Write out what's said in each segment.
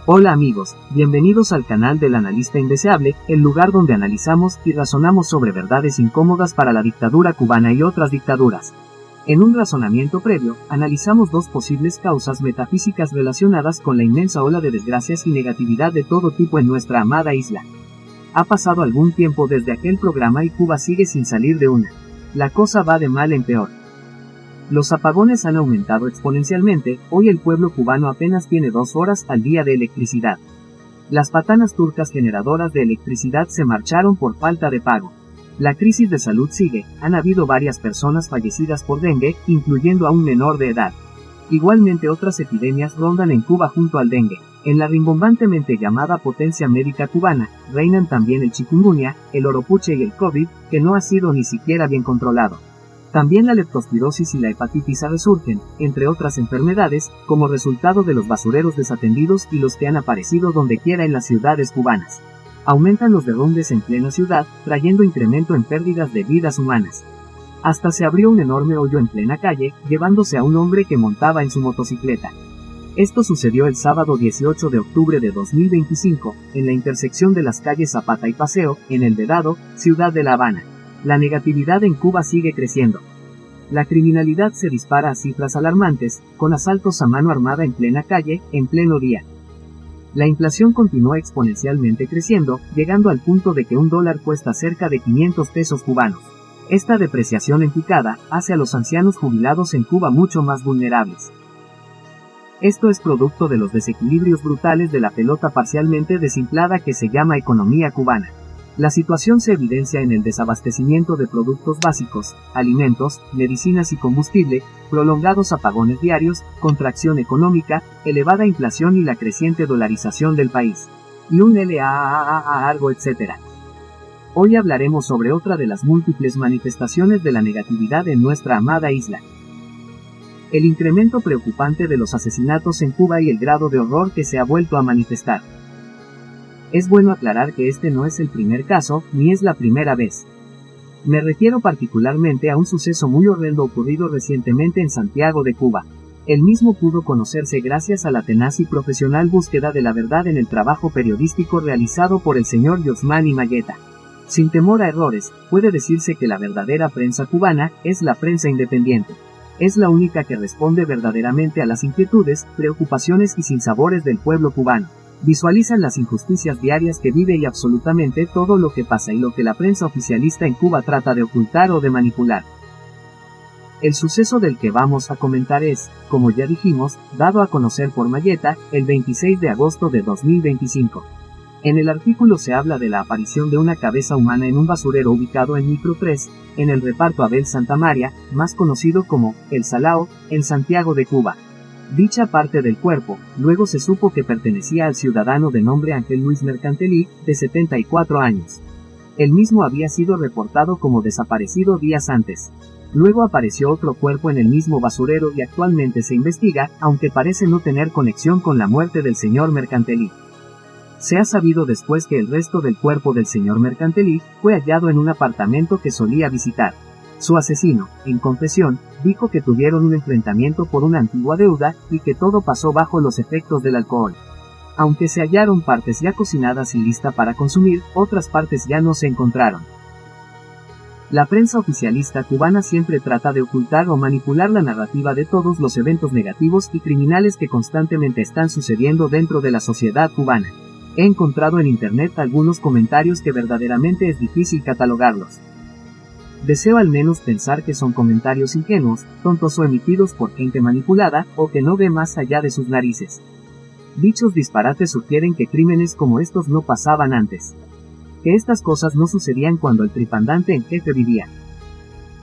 Hola amigos, bienvenidos al canal del Analista Indeseable, el lugar donde analizamos y razonamos sobre verdades incómodas para la dictadura cubana y otras dictaduras. En un razonamiento previo, analizamos dos posibles causas metafísicas relacionadas con la inmensa ola de desgracias y negatividad de todo tipo en nuestra amada isla. Ha pasado algún tiempo desde aquel programa y Cuba sigue sin salir de una. La cosa va de mal en peor. Los apagones han aumentado exponencialmente, hoy el pueblo cubano apenas tiene 2 horas al día de electricidad. Las patanas turcas generadoras de electricidad se marcharon por falta de pago. La crisis de salud sigue, han habido varias personas fallecidas por dengue, incluyendo a un menor de edad. Igualmente otras epidemias rondan en Cuba junto al dengue. En la rimbombantemente llamada potencia médica cubana, reinan también el chikungunya, el oropuche y el COVID, que no ha sido ni siquiera bien controlado. También la leptospirosis y la hepatitis A resurgen, entre otras enfermedades, como resultado de los basureros desatendidos y los que han aparecido donde quiera en las ciudades cubanas. Aumentan los derrumbes en plena ciudad, trayendo incremento en pérdidas de vidas humanas. Hasta se abrió un enorme hoyo en plena calle, llevándose a un hombre que montaba en su motocicleta. Esto sucedió el sábado 18 de octubre de 2025, en la intersección de las calles Zapata y Paseo, en El Vedado, ciudad de La Habana. La negatividad en Cuba sigue creciendo. La criminalidad se dispara a cifras alarmantes, con asaltos a mano armada en plena calle, en pleno día. La inflación continúa exponencialmente creciendo, llegando al punto de que $1 cuesta cerca de 500 pesos cubanos. Esta depreciación en picada hace a los ancianos jubilados en Cuba mucho más vulnerables. Esto es producto de los desequilibrios brutales de la pelota parcialmente desinflada que se llama economía cubana. La situación se evidencia en el desabastecimiento de productos básicos, alimentos, medicinas y combustible, prolongados apagones diarios, contracción económica, elevada inflación y la creciente dolarización del país. Y un largo etcétera. Hoy hablaremos sobre otra de las múltiples manifestaciones de la negatividad en nuestra amada isla. El incremento preocupante de los asesinatos en Cuba y el grado de horror que se ha vuelto a manifestar. Es bueno aclarar que este no es el primer caso, ni es la primera vez. Me refiero particularmente a un suceso muy horrendo ocurrido recientemente en Santiago de Cuba. El mismo pudo conocerse gracias a la tenaz y profesional búsqueda de la verdad en el trabajo periodístico realizado por el señor Yosmani Mayeta. Sin temor a errores, puede decirse que la verdadera prensa cubana es la prensa independiente. Es la única que responde verdaderamente a las inquietudes, preocupaciones y sinsabores del pueblo cubano. Visualizan las injusticias diarias que vive y absolutamente todo lo que pasa y lo que la prensa oficialista en Cuba trata de ocultar o de manipular. El suceso del que vamos a comentar es, como ya dijimos, dado a conocer por Mayeta, el 26 de agosto de 2025. En el artículo se habla de la aparición de una cabeza humana en un basurero ubicado en Micro 3, en el reparto Abel Santa María, más conocido como El Salao, en Santiago de Cuba. Dicha parte del cuerpo, luego se supo que pertenecía al ciudadano de nombre Ángel Luis Mercantelí, de 74 años. El mismo había sido reportado como desaparecido días antes. Luego apareció otro cuerpo en el mismo basurero y actualmente se investiga, aunque parece no tener conexión con la muerte del señor Mercantelí. Se ha sabido después que el resto del cuerpo del señor Mercantelí fue hallado en un apartamento que solía visitar. Su asesino, en confesión, dijo que tuvieron un enfrentamiento por una antigua deuda, y que todo pasó bajo los efectos del alcohol. Aunque se hallaron partes ya cocinadas y lista para consumir, otras partes ya no se encontraron. La prensa oficialista cubana siempre trata de ocultar o manipular la narrativa de todos los eventos negativos y criminales que constantemente están sucediendo dentro de la sociedad cubana. He encontrado en internet algunos comentarios que verdaderamente es difícil catalogarlos. Deseo al menos pensar que son comentarios ingenuos, tontos o emitidos por gente manipulada, o que no ve más allá de sus narices. Dichos disparates sugieren que crímenes como estos no pasaban antes. Que estas cosas no sucedían cuando el tripandante en jefe vivía.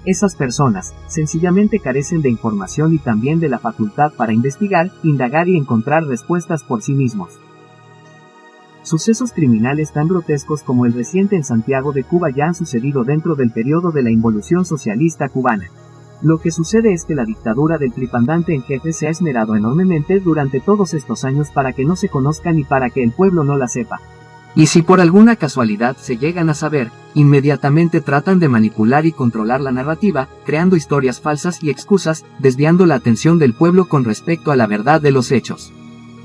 Esas personas, sencillamente carecen de información y también de la facultad para investigar, indagar y encontrar respuestas por sí mismos. Sucesos criminales tan grotescos como el reciente en Santiago de Cuba ya han sucedido dentro del periodo de la involución socialista cubana. Lo que sucede es que la dictadura del tripandante en jefe se ha esmerado enormemente durante todos estos años para que no se conozcan y para que el pueblo no la sepa. Y si por alguna casualidad se llegan a saber, inmediatamente tratan de manipular y controlar la narrativa, creando historias falsas y excusas, desviando la atención del pueblo con respecto a la verdad de los hechos.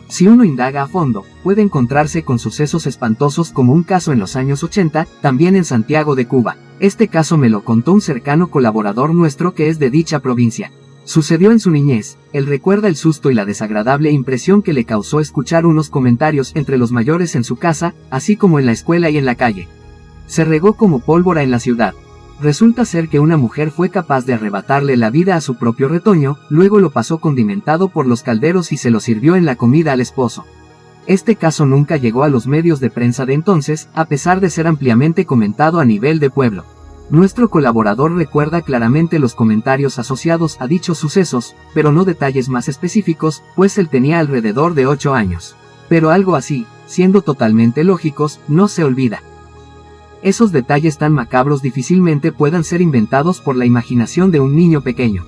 Si uno indaga a fondo, puede encontrarse con sucesos espantosos como un caso en los años 80, también en Santiago de Cuba. Este caso me lo contó un cercano colaborador nuestro que es de dicha provincia. Sucedió en su niñez. Él recuerda el susto y la desagradable impresión que le causó escuchar unos comentarios entre los mayores en su casa, así como en la escuela y en la calle. Se regó como pólvora en la ciudad. Resulta ser que una mujer fue capaz de arrebatarle la vida a su propio retoño, luego lo pasó condimentado por los calderos y se lo sirvió en la comida al esposo. Este caso nunca llegó a los medios de prensa de entonces, a pesar de ser ampliamente comentado a nivel de pueblo. Nuestro colaborador recuerda claramente los comentarios asociados a dichos sucesos, pero no detalles más específicos, pues él tenía alrededor de 8 años. Pero algo así, siendo totalmente lógicos, no se olvida. Esos detalles tan macabros difícilmente puedan ser inventados por la imaginación de un niño pequeño.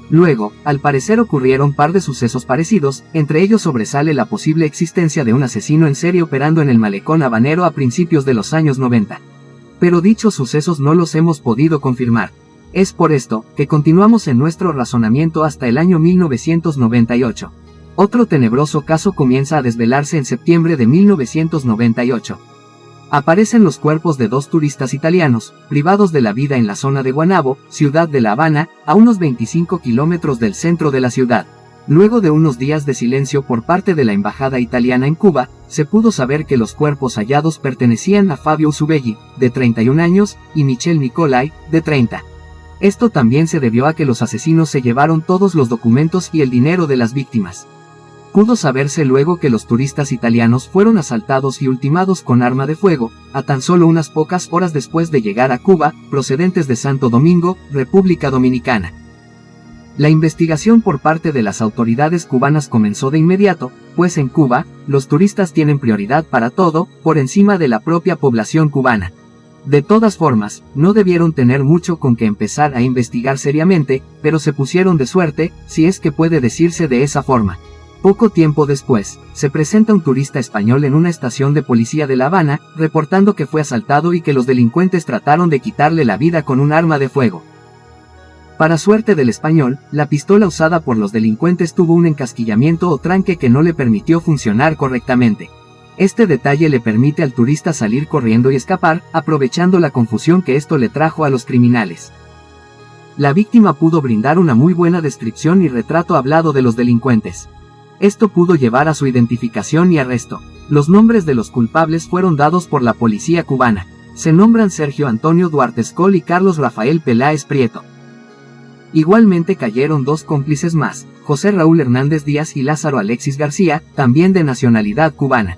Luego, al parecer ocurrieron par de sucesos parecidos, entre ellos sobresale la posible existencia de un asesino en serie operando en el malecón habanero a principios de los años 90. Pero dichos sucesos no los hemos podido confirmar. Es por esto, que continuamos en nuestro razonamiento hasta el año 1998. Otro tenebroso caso comienza a desvelarse en septiembre de 1998. Aparecen los cuerpos de 2 turistas italianos, privados de la vida en la zona de Guanabo, ciudad de La Habana, a unos 25 kilómetros del centro de la ciudad. Luego de unos días de silencio por parte de la embajada italiana en Cuba, se pudo saber que los cuerpos hallados pertenecían a Fabio Usubegui, de 31 años, y Michel Nicolai, de 30. Esto también se debió a que los asesinos se llevaron todos los documentos y el dinero de las víctimas. Pudo saberse luego que los turistas italianos fueron asaltados y ultimados con arma de fuego, a tan solo unas pocas horas después de llegar a Cuba, procedentes de Santo Domingo, República Dominicana. La investigación por parte de las autoridades cubanas comenzó de inmediato, pues en Cuba, los turistas tienen prioridad para todo, por encima de la propia población cubana. De todas formas, no debieron tener mucho con que empezar a investigar seriamente, pero se pusieron de suerte, si es que puede decirse de esa forma. Poco tiempo después, se presenta un turista español en una estación de policía de La Habana, reportando que fue asaltado y que los delincuentes trataron de quitarle la vida con un arma de fuego. Para suerte del español, la pistola usada por los delincuentes tuvo un encasquillamiento o tranque que no le permitió funcionar correctamente. Este detalle le permite al turista salir corriendo y escapar, aprovechando la confusión que esto le trajo a los criminales. La víctima pudo brindar una muy buena descripción y retrato hablado de los delincuentes. Esto pudo llevar a su identificación y arresto. Los nombres de los culpables fueron dados por la policía cubana. Se nombran Sergio Antonio Duarte Escol y Carlos Rafael Peláez Prieto. Igualmente cayeron 2 cómplices más, José Raúl Hernández Díaz y Lázaro Alexis García, también de nacionalidad cubana.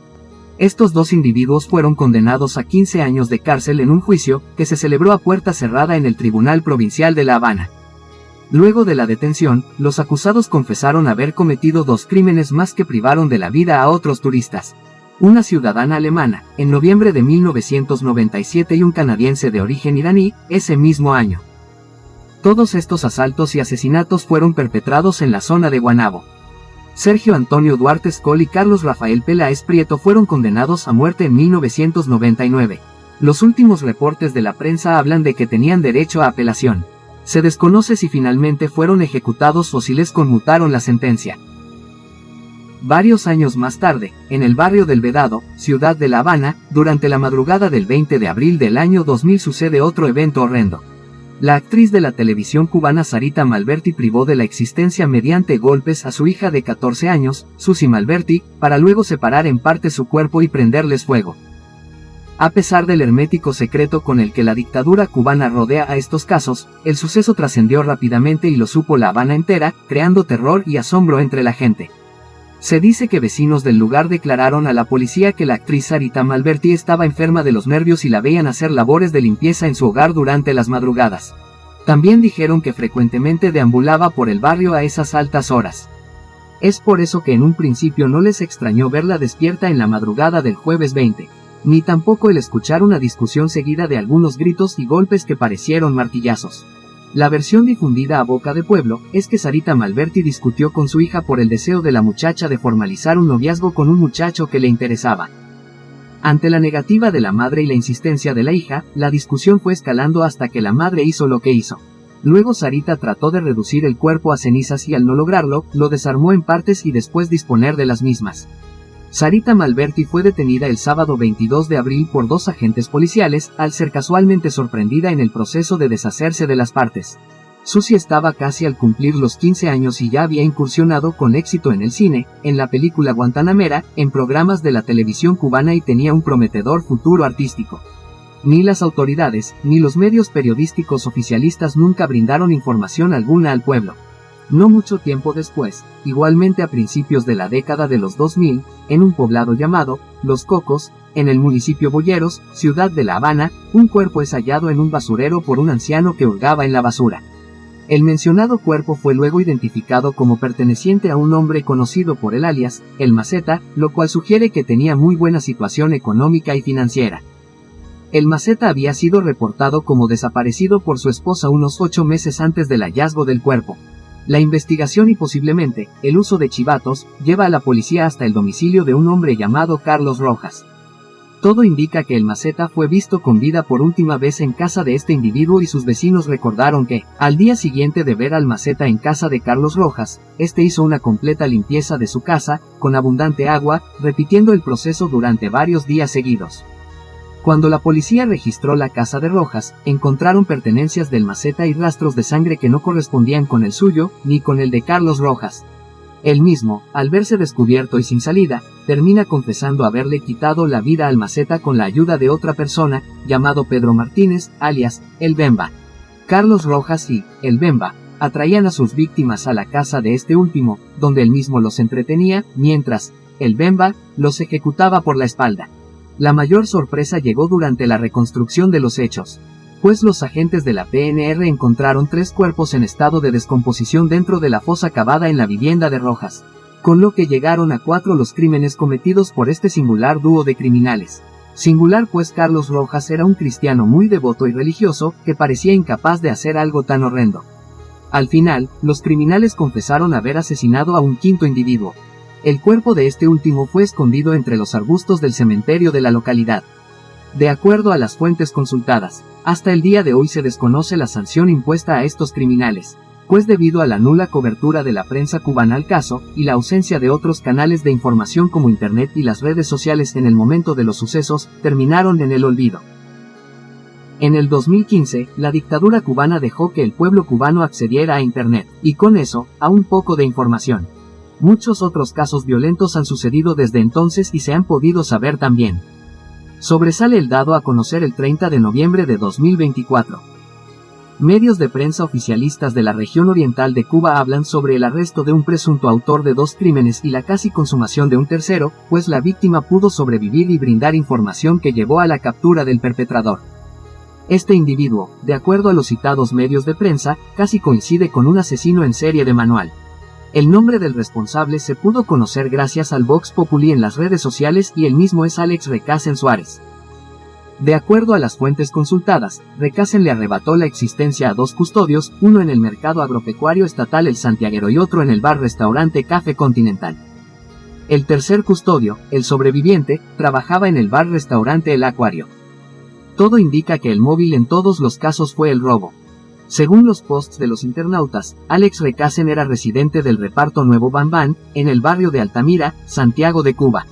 Estos 2 individuos fueron condenados a 15 años de cárcel en un juicio, que se celebró a puerta cerrada en el Tribunal Provincial de La Habana. Luego de la detención, los acusados confesaron haber cometido 2 crímenes más que privaron de la vida a otros turistas. Una ciudadana alemana, en noviembre de 1997 y un canadiense de origen iraní, ese mismo año. Todos estos asaltos y asesinatos fueron perpetrados en la zona de Guanabo. Sergio Antonio Duarte Escol y Carlos Rafael Peláez Prieto fueron condenados a muerte en 1999. Los últimos reportes de la prensa hablan de que tenían derecho a apelación. Se desconoce si finalmente fueron ejecutados o si les conmutaron la sentencia. Varios años más tarde, en el barrio del Vedado, ciudad de La Habana, durante la madrugada del 20 de abril del año 2000 sucede otro evento horrendo. La actriz de la televisión cubana Sarita Malberti privó de la existencia mediante golpes a su hija de 14 años, Susi Malberti, para luego separar en parte su cuerpo y prenderles fuego. A pesar del hermético secreto con el que la dictadura cubana rodea a estos casos, el suceso trascendió rápidamente y lo supo La Habana entera, creando terror y asombro entre la gente. Se dice que vecinos del lugar declararon a la policía que la actriz Sarita Malberti estaba enferma de los nervios y la veían hacer labores de limpieza en su hogar durante las madrugadas. También dijeron que frecuentemente deambulaba por el barrio a esas altas horas. Es por eso que en un principio no les extrañó verla despierta en la madrugada del jueves 20. Ni tampoco el escuchar una discusión seguida de algunos gritos y golpes que parecieron martillazos. La versión difundida a boca de pueblo es que Sarita Malberti discutió con su hija por el deseo de la muchacha de formalizar un noviazgo con un muchacho que le interesaba. Ante la negativa de la madre y la insistencia de la hija, la discusión fue escalando hasta que la madre hizo lo que hizo. Luego Sarita trató de reducir el cuerpo a cenizas y al no lograrlo, lo desarmó en partes y después disponer de las mismas. Sarita Malberti fue detenida el sábado 22 de abril por 2 agentes policiales, al ser casualmente sorprendida en el proceso de deshacerse de las partes. Susie estaba casi al cumplir los 15 años y ya había incursionado con éxito en el cine, en la película Guantanamera, en programas de la televisión cubana y tenía un prometedor futuro artístico. Ni las autoridades, ni los medios periodísticos oficialistas nunca brindaron información alguna al pueblo. No mucho tiempo después, igualmente a principios de la década de los 2000, en un poblado llamado Los Cocos, en el municipio Boyeros, ciudad de La Habana, un cuerpo es hallado en un basurero por un anciano que hurgaba en la basura. El mencionado cuerpo fue luego identificado como perteneciente a un hombre conocido por el alias, El Maceta, lo cual sugiere que tenía muy buena situación económica y financiera. El Maceta había sido reportado como desaparecido por su esposa unos 8 meses antes del hallazgo del cuerpo. La investigación y posiblemente, el uso de chivatos, lleva a la policía hasta el domicilio de un hombre llamado Carlos Rojas. Todo indica que el Maceta fue visto con vida por última vez en casa de este individuo y sus vecinos recordaron que, al día siguiente de ver al Maceta en casa de Carlos Rojas, este hizo una completa limpieza de su casa, con abundante agua, repitiendo el proceso durante varios días seguidos. Cuando la policía registró la casa de Rojas, encontraron pertenencias del Maceta y rastros de sangre que no correspondían con el suyo, ni con el de Carlos Rojas. Él mismo, al verse descubierto y sin salida, termina confesando haberle quitado la vida al Maceta con la ayuda de otra persona, llamado Pedro Martínez, alias, El Bemba. Carlos Rojas y El Bemba atraían a sus víctimas a la casa de este último, donde él mismo los entretenía, mientras El Bemba los ejecutaba por la espalda. La mayor sorpresa llegó durante la reconstrucción de los hechos, pues los agentes de la PNR encontraron 3 cuerpos en estado de descomposición dentro de la fosa cavada en la vivienda de Rojas, con lo que llegaron a 4 los crímenes cometidos por este singular dúo de criminales. Singular pues Carlos Rojas era un cristiano muy devoto y religioso, que parecía incapaz de hacer algo tan horrendo. Al final, los criminales confesaron haber asesinado a un 5º individuo. El cuerpo de este último fue escondido entre los arbustos del cementerio de la localidad. De acuerdo a las fuentes consultadas, hasta el día de hoy se desconoce la sanción impuesta a estos criminales, pues debido a la nula cobertura de la prensa cubana al caso, y la ausencia de otros canales de información como Internet y las redes sociales en el momento de los sucesos, terminaron en el olvido. En el 2015, la dictadura cubana dejó que el pueblo cubano accediera a Internet, y con eso, a un poco de información. Muchos otros casos violentos han sucedido desde entonces y se han podido saber también. Sobresale el dado a conocer el 30 de noviembre de 2024. Medios de prensa oficialistas de la región oriental de Cuba hablan sobre el arresto de un presunto autor de 2 crímenes y la casi consumación de un tercero, pues la víctima pudo sobrevivir y brindar información que llevó a la captura del perpetrador. Este individuo, de acuerdo a los citados medios de prensa, casi coincide con un asesino en serie de manual. El nombre del responsable se pudo conocer gracias al Vox Populi en las redes sociales y el mismo es Alex Recasen Suárez. De acuerdo a las fuentes consultadas, Recasen le arrebató la existencia a 2 custodios, uno en el mercado agropecuario estatal El Santiaguero y otro en el bar-restaurante Café Continental. El tercer custodio, el sobreviviente, trabajaba en el bar-restaurante El Acuario. Todo indica que el móvil en todos los casos fue el robo. Según los posts de los internautas, Alex Recasen era residente del reparto Nuevo Bambán, en el barrio de Altamira, Santiago de Cuba.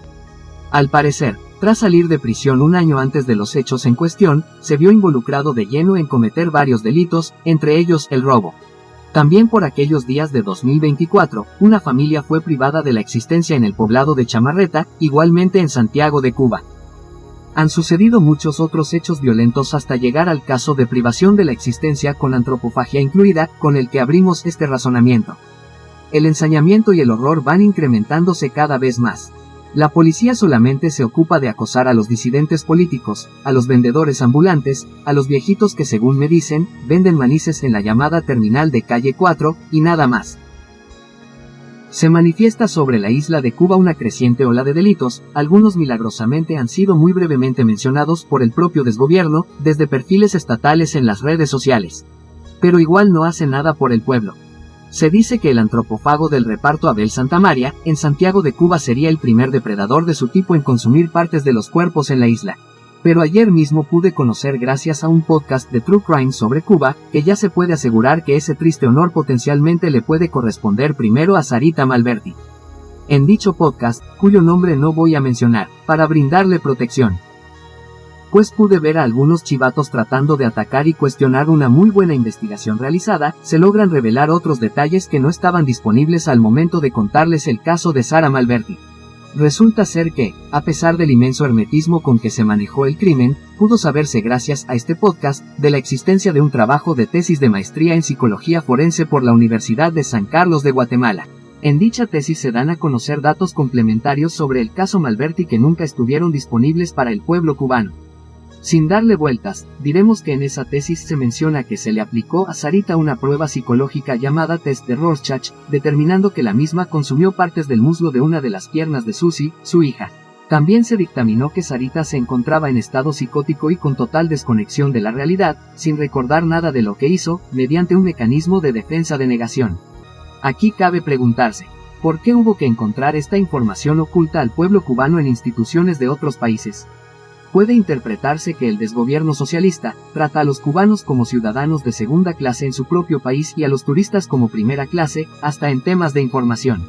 Al parecer, tras salir de prisión un año antes de los hechos en cuestión, se vio involucrado de lleno en cometer varios delitos, entre ellos el robo. También por aquellos días de 2024, una familia fue privada de la existencia en el poblado de Chamarreta, igualmente en Santiago de Cuba. Han sucedido muchos otros hechos violentos hasta llegar al caso de privación de la existencia con antropofagia incluida, con el que abrimos este razonamiento. El ensañamiento y el horror van incrementándose cada vez más. La policía solamente se ocupa de acosar a los disidentes políticos, a los vendedores ambulantes, a los viejitos que según me dicen, venden manices en la llamada terminal de calle 4, y nada más. Se manifiesta sobre la isla de Cuba una creciente ola de delitos, algunos milagrosamente han sido muy brevemente mencionados por el propio desgobierno, desde perfiles estatales en las redes sociales. Pero igual no hace nada por el pueblo. Se dice que el antropófago del reparto Abel Santamaría, en Santiago de Cuba sería el primer depredador de su tipo en consumir partes de los cuerpos en la isla. Pero ayer mismo pude conocer gracias a un podcast de True Crime sobre Cuba, que ya se puede asegurar que ese triste honor potencialmente le puede corresponder primero a Sarita Malberti. En dicho podcast, cuyo nombre no voy a mencionar, para brindarle protección, pues pude ver a algunos chivatos tratando de atacar y cuestionar una muy buena investigación realizada, se logran revelar otros detalles que no estaban disponibles al momento de contarles el caso de Sara Malberti. Resulta ser que, a pesar del inmenso hermetismo con que se manejó el crimen, pudo saberse gracias a este podcast, de la existencia de un trabajo de tesis de maestría en psicología forense por la Universidad de San Carlos de Guatemala. En dicha tesis se dan a conocer datos complementarios sobre el caso Malberti que nunca estuvieron disponibles para el pueblo cubano. Sin darle vueltas, diremos que en esa tesis se menciona que se le aplicó a Sarita una prueba psicológica llamada test de Rorschach, determinando que la misma consumió partes del muslo de una de las piernas de Susie, su hija. También se dictaminó que Sarita se encontraba en estado psicótico y con total desconexión de la realidad, sin recordar nada de lo que hizo, mediante un mecanismo de defensa de negación. Aquí cabe preguntarse, ¿por qué hubo que encontrar esta información oculta al pueblo cubano en instituciones de otros países? Puede interpretarse que el desgobierno socialista trata a los cubanos como ciudadanos de segunda clase en su propio país y a los turistas como primera clase, hasta en temas de información.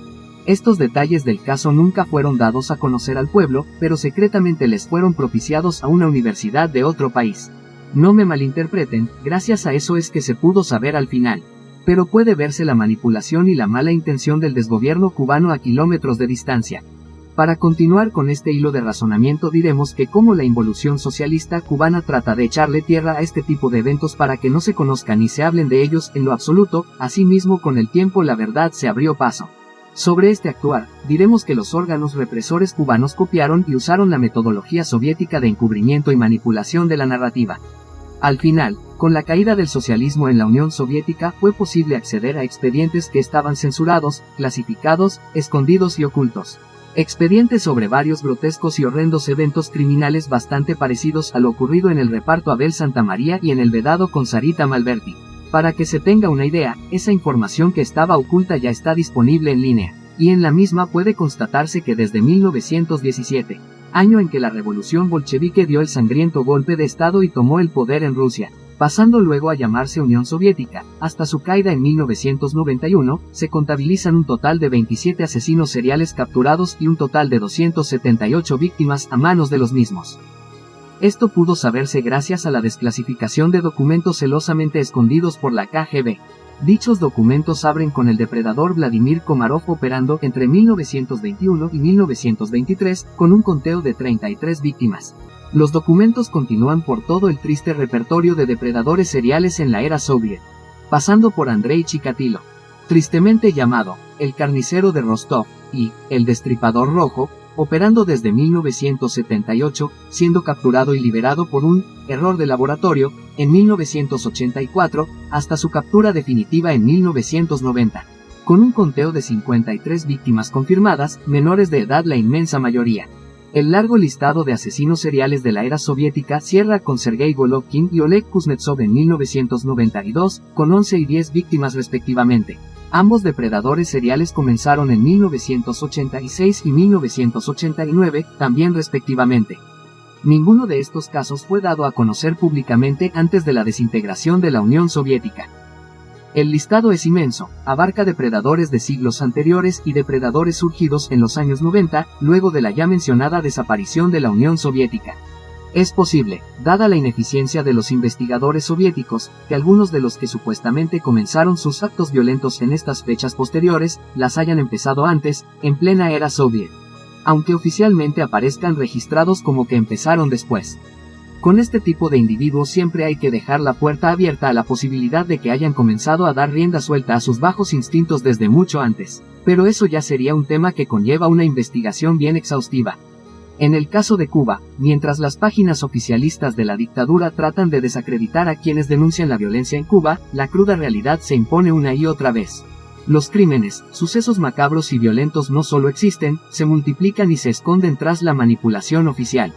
Estos detalles del caso nunca fueron dados a conocer al pueblo, pero secretamente les fueron propiciados a una universidad de otro país. No me malinterpreten, gracias a eso es que se pudo saber al final. Pero puede verse la manipulación y la mala intención del desgobierno cubano a kilómetros de distancia. Para continuar con este hilo de razonamiento diremos que como la involución socialista cubana trata de echarle tierra a este tipo de eventos para que no se conozcan ni se hablen de ellos en lo absoluto, asimismo con el tiempo la verdad se abrió paso. Sobre este actuar, diremos que los órganos represores cubanos copiaron y usaron la metodología soviética de encubrimiento y manipulación de la narrativa. Al final, con la caída del socialismo en la Unión Soviética fue posible acceder a expedientes que estaban censurados, clasificados, escondidos y ocultos. Expedientes sobre varios grotescos y horrendos eventos criminales bastante parecidos a lo ocurrido en el reparto Abel Santamaría y en el vedado con Sarita Malberti. Para que se tenga una idea, esa información que estaba oculta ya está disponible en línea, y en la misma puede constatarse que desde 1917, año en que la revolución bolchevique dio el sangriento golpe de Estado y tomó el poder en Rusia, pasando luego a llamarse Unión Soviética, hasta su caída en 1991, se contabilizan un total de 27 asesinos seriales capturados y un total de 278 víctimas a manos de los mismos. Esto pudo saberse gracias a la desclasificación de documentos celosamente escondidos por la KGB. Dichos documentos abren con el depredador Vladimir Komarov operando entre 1921 y 1923, con un conteo de 33 víctimas. Los documentos continúan por todo el triste repertorio de depredadores seriales en la era soviet, pasando por Andrei Chikatilo, tristemente llamado el carnicero de Rostov, y el destripador rojo, operando desde 1978, siendo capturado y liberado por un error de laboratorio en 1984, hasta su captura definitiva en 1990, con un conteo de 53 víctimas confirmadas, menores de edad la inmensa mayoría. El largo listado de asesinos seriales de la era soviética cierra con Sergei Golovkin y Oleg Kuznetsov en 1992, con 11 y 10 víctimas respectivamente. Ambos depredadores seriales comenzaron en 1986 y 1989, también respectivamente. Ninguno de estos casos fue dado a conocer públicamente antes de la desintegración de la Unión Soviética. El listado es inmenso, abarca depredadores de siglos anteriores y depredadores surgidos en los años 90, luego de la ya mencionada desaparición de la Unión Soviética. Es posible, dada la ineficiencia de los investigadores soviéticos, que algunos de los que supuestamente comenzaron sus actos violentos en estas fechas posteriores, las hayan empezado antes, en plena era soviet, aunque oficialmente aparezcan registrados como que empezaron después. Con este tipo de individuos siempre hay que dejar la puerta abierta a la posibilidad de que hayan comenzado a dar rienda suelta a sus bajos instintos desde mucho antes, pero eso ya sería un tema que conlleva una investigación bien exhaustiva. En el caso de Cuba, mientras las páginas oficialistas de la dictadura tratan de desacreditar a quienes denuncian la violencia en Cuba, la cruda realidad se impone una y otra vez. Los crímenes, sucesos macabros y violentos no solo existen, se multiplican y se esconden tras la manipulación oficial.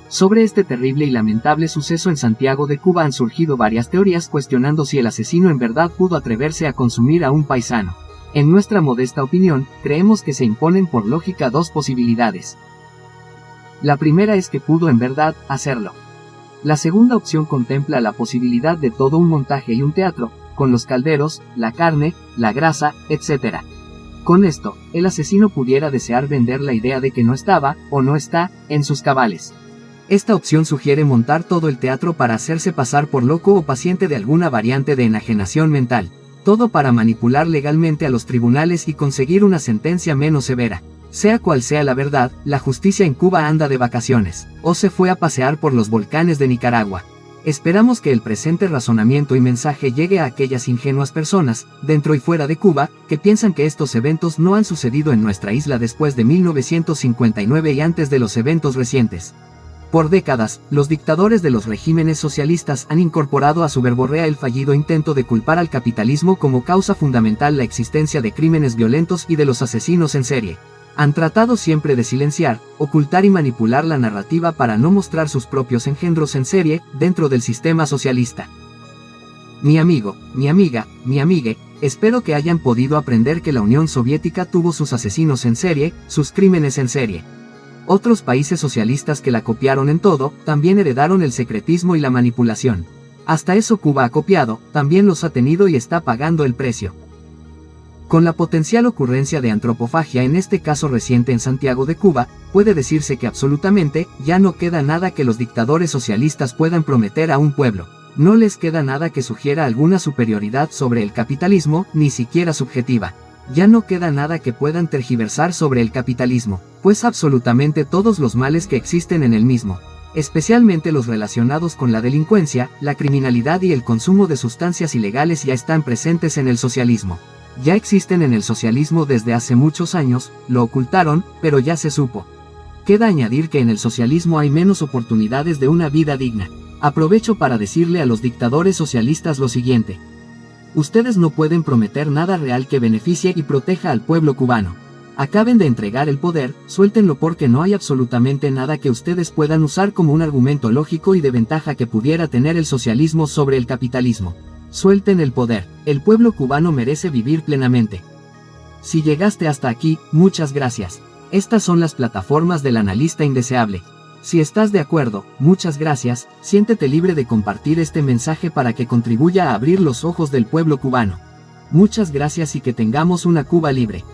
Sobre este terrible y lamentable suceso en Santiago de Cuba han surgido varias teorías cuestionando si el asesino en verdad pudo atreverse a consumir a un paisano. En nuestra modesta opinión, creemos que se imponen por lógica dos posibilidades. La primera es que pudo en verdad hacerlo. La segunda opción contempla la posibilidad de todo un montaje y un teatro, con los calderos, la carne, la grasa, etc. Con esto, el asesino pudiera desear vender la idea de que no estaba, o no está, en sus cabales. Esta opción sugiere montar todo el teatro para hacerse pasar por loco o paciente de alguna variante de enajenación mental. Todo para manipular legalmente a los tribunales y conseguir una sentencia menos severa. Sea cual sea la verdad, la justicia en Cuba anda de vacaciones, o se fue a pasear por los volcanes de Nicaragua. Esperamos que el presente razonamiento y mensaje llegue a aquellas ingenuas personas, dentro y fuera de Cuba, que piensan que estos eventos no han sucedido en nuestra isla después de 1959 y antes de los eventos recientes. Por décadas, los dictadores de los regímenes socialistas han incorporado a su verborrea el fallido intento de culpar al capitalismo como causa fundamental la existencia de crímenes violentos y de los asesinos en serie. Han tratado siempre de silenciar, ocultar y manipular la narrativa para no mostrar sus propios engendros en serie dentro del sistema socialista. Mi amigo, mi amiga, mi amigue, espero que hayan podido aprender que la Unión Soviética tuvo sus asesinos en serie, sus crímenes en serie. Otros países socialistas que la copiaron en todo, también heredaron el secretismo y la manipulación. Hasta eso Cuba ha copiado, también los ha tenido y está pagando el precio. Con la potencial ocurrencia de antropofagia en este caso reciente en Santiago de Cuba, puede decirse que absolutamente, ya no queda nada que los dictadores socialistas puedan prometer a un pueblo. No les queda nada que sugiera alguna superioridad sobre el capitalismo, ni siquiera subjetiva. Ya no queda nada que puedan tergiversar sobre el capitalismo, pues absolutamente todos los males que existen en el mismo, especialmente los relacionados con la delincuencia, la criminalidad y el consumo de sustancias ilegales ya están presentes en el socialismo. Ya existen en el socialismo desde hace muchos años, lo ocultaron, pero ya se supo. Queda añadir que en el socialismo hay menos oportunidades de una vida digna. Aprovecho para decirle a los dictadores socialistas lo siguiente. Ustedes no pueden prometer nada real que beneficie y proteja al pueblo cubano. Acaben de entregar el poder, suéltenlo porque no hay absolutamente nada que ustedes puedan usar como un argumento lógico y de ventaja que pudiera tener el socialismo sobre el capitalismo. Suelten el poder, el pueblo cubano merece vivir plenamente. Si llegaste hasta aquí, muchas gracias. Estas son las plataformas del analista indeseable. Si estás de acuerdo, muchas gracias, siéntete libre de compartir este mensaje para que contribuya a abrir los ojos del pueblo cubano. Muchas gracias y que tengamos una Cuba libre.